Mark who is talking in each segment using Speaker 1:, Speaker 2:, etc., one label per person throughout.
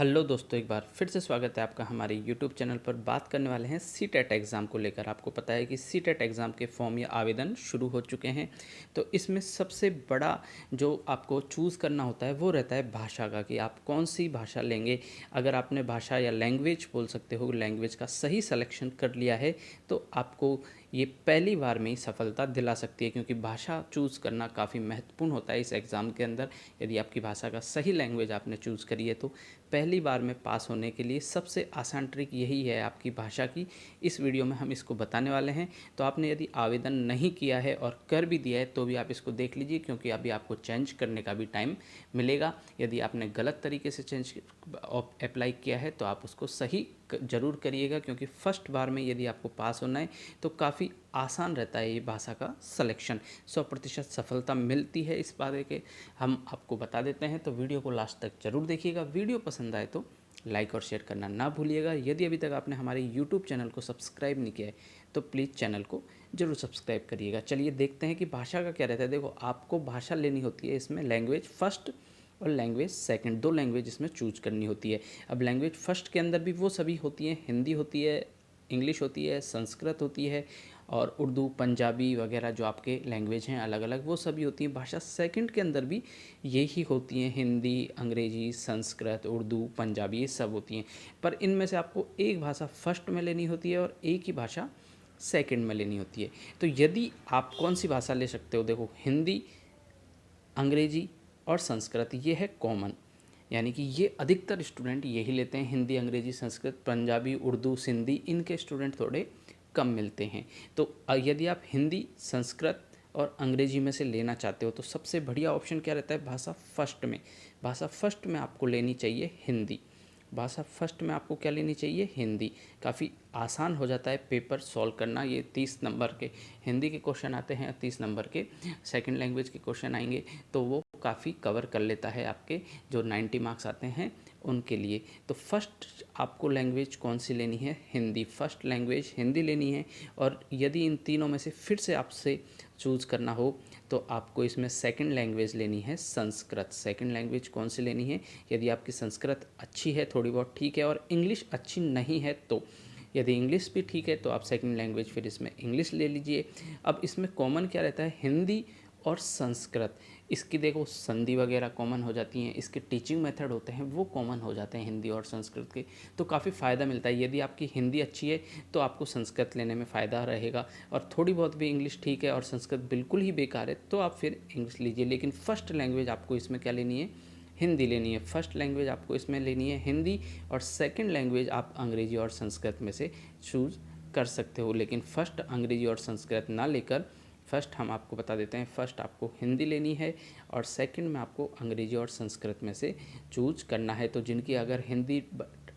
Speaker 1: Hello दोस्तों, एक बार फिर से स्वागत है आपका हमारे यूट्यूब चैनल पर। बात करने वाले हैं सीटेट एग्ज़ाम को लेकर। आपको पता है कि सीटेट एग्ज़ाम के फॉर्म या आवेदन शुरू हो चुके हैं। तो इसमें सबसे बड़ा जो आपको चूज़ करना होता है वो रहता है भाषा का, कि आप कौन सी भाषा लेंगे। अगर आपने भाषा या लैंग्वेज बोल सकते हो, लैंग्वेज का सही सिलेक्शन कर लिया है तो आपको ये पहली बार में ही सफलता दिला सकती है, क्योंकि भाषा चूज़ करना काफ़ी महत्वपूर्ण होता है इस एग्ज़ाम के अंदर। यदि आपकी भाषा का सही लैंग्वेज आपने चूज़ करी है तो पहली बार में पास होने के लिए सबसे आसान ट्रिक यही है आपकी भाषा की। इस वीडियो में हम इसको बताने वाले हैं। तो आपने यदि आवेदन नहीं किया है और कर भी दिया है तो भी आप इसको देख लीजिए, क्योंकि अभी आपको चेंज करने का भी टाइम मिलेगा। यदि आपने गलत तरीके से चेंज अप्लाई किया है तो आप उसको सही ज़रूर करिएगा, क्योंकि फर्स्ट बार में यदि आपको पास होना है तो काफ़ी आसान रहता है ये भाषा का सिलेक्शन। 100% सफलता मिलती है इस बारे के हम आपको बता देते हैं। तो वीडियो को लास्ट तक जरूर देखिएगा। वीडियो पसंद आए तो लाइक और शेयर करना ना भूलिएगा। यदि अभी तक आपने हमारे यूट्यूब चैनल को सब्सक्राइब नहीं किया है तो प्लीज़ चैनल को जरूर सब्सक्राइब करिएगा। चलिए देखते हैं कि भाषा का क्या रहता है। देखो, आपको भाषा लेनी होती है इसमें लैंग्वेज फर्स्ट और लैंग्वेज सेकंड, दो लैंग्वेज इसमें चूज करनी होती है। अब लैंग्वेज फर्स्ट के अंदर भी वो सभी होती हैं, हिंदी होती है, इंग्लिश होती है, संस्कृत होती है और उर्दू, पंजाबी वगैरह जो आपके लैंग्वेज हैं अलग अलग वो सभी होती हैं। भाषा सेकंड के अंदर भी यही होती हैं, हिंदी, अंग्रेजी, संस्कृत, उर्दू, पंजाबी, ये सब होती हैं। पर इनमें से आपको एक भाषा फर्स्ट में लेनी होती है और एक ही भाषा सेकंड में लेनी होती है। तो यदि आप कौन सी भाषा ले सकते हो, देखो हिंदी, अंग्रेजी और संस्कृत ये है कॉमन, यानी कि ये अधिकतर स्टूडेंट यही लेते हैं। हिंदी, अंग्रेजी, संस्कृत, पंजाबी, उर्दू, सिंधी, इनके स्टूडेंट थोड़े कम मिलते हैं। तो यदि आप हिंदी, संस्कृत और अंग्रेजी में से लेना चाहते हो तो सबसे बढ़िया ऑप्शन क्या रहता है, भाषा फर्स्ट में। भाषा फर्स्ट में आपको लेनी चाहिए हिंदी। भाषा फर्स्ट में आपको क्या लेनी चाहिए, हिंदी। काफ़ी आसान हो जाता है पेपर सॉल्व करना। ये 30 नंबर के हिंदी के क्वेश्चन आते हैं, 30 नंबर के सेकंड लैंग्वेज के क्वेश्चन आएंगे, तो वो काफ़ी कवर कर लेता है आपके जो 90 मार्क्स आते हैं उनके लिए। तो फर्स्ट आपको लैंग्वेज कौन सी लेनी है, हिंदी। फर्स्ट लैंग्वेज हिंदी लेनी है। और यदि इन तीनों में से फिर से आपसे चूज़ करना हो तो आपको इसमें सेकंड लैंग्वेज लेनी है संस्कृत। सेकंड लैंग्वेज कौन सी लेनी है, यदि आपकी संस्कृत अच्छी है, थोड़ी बहुत ठीक है, और इंग्लिश अच्छी नहीं है तो, यदि इंग्लिश भी ठीक है तो आप सेकंड लैंग्वेज फिर इसमें इंग्लिश ले लीजिए। अब इसमें कॉमन क्या रहता है, हिंदी और संस्कृत। इसकी देखो संधि वगैरह कॉमन हो जाती हैं, इसके टीचिंग मेथड होते हैं वो कॉमन हो जाते हैं हिंदी और संस्कृत के। तो काफ़ी फ़ायदा मिलता है। यदि आपकी हिंदी अच्छी है तो आपको संस्कृत लेने में फ़ायदा रहेगा, और थोड़ी बहुत भी इंग्लिश ठीक है और संस्कृत बिल्कुल ही बेकार है तो आप फिर इंग्लिश लीजिए। लेकिन फर्स्ट लैंग्वेज आपको इसमें क्या लेनी है, हिंदी लेनी है। फर्स्ट लैंग्वेज आपको इसमें लेनी है हिंदी, और सेकंड लैंग्वेज आप अंग्रेजी और संस्कृत में से चूज़ कर सकते हो। लेकिन फर्स्ट अंग्रेजी और संस्कृत ना लेकर फर्स्ट हम आपको बता देते हैं, फर्स्ट आपको हिंदी लेनी है और सेकंड में आपको अंग्रेजी और संस्कृत में से चूज करना है। तो जिनकी अगर हिंदी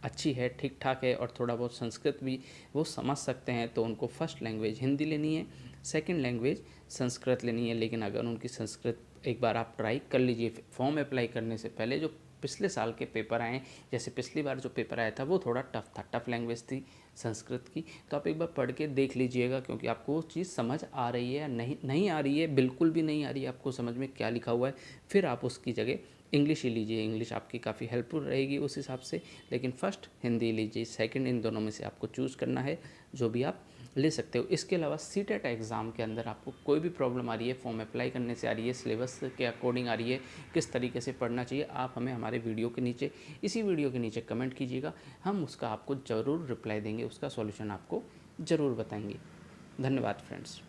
Speaker 1: अच्छी है, ठीक ठाक है, और थोड़ा बहुत संस्कृत भी वो समझ सकते हैं तो उनको फर्स्ट लैंग्वेज हिंदी लेनी है, सेकंड लैंग्वेज संस्कृत लेनी है। लेकिन अगर उनकी संस्कृत एक बार आप ट्राई कर लीजिए फॉर्म अप्लाई करने से पहले। जो पिछले साल के पेपर आए, जैसे पिछली बार जो पेपर आया था वो थोड़ा टफ था, टफ लैंग्वेज थी संस्कृत की, तो आप एक बार पढ़ के देख लीजिएगा, क्योंकि आपको वो चीज़ समझ आ रही है या नहीं आ रही है, बिल्कुल भी नहीं आ रही है आपको समझ में क्या लिखा हुआ है, फिर आप उसकी जगह इंग्लिश ही लीजिए। इंग्लिश आपकी काफ़ी हेल्पफुल रहेगी उस हिसाब से। लेकिन फर्स्ट हिंदी लीजिए, सेकंड इन दोनों में से आपको चूज़ करना है, जो भी आप ले सकते हो। इसके अलावा सीटेट एग्ज़ाम के अंदर आपको कोई भी प्रॉब्लम आ रही है, फॉर्म अप्लाई करने से आ रही है, सिलेबस के अकॉर्डिंग आ रही है, किस तरीके से पढ़ना चाहिए, आप हमें हमारे वीडियो के नीचे, इसी वीडियो के नीचे कमेंट कीजिएगा। हम उसका आपको ज़रूर रिप्लाई देंगे, उसका सॉल्यूशन आपको ज़रूर बताएंगे। धन्यवाद फ्रेंड्स।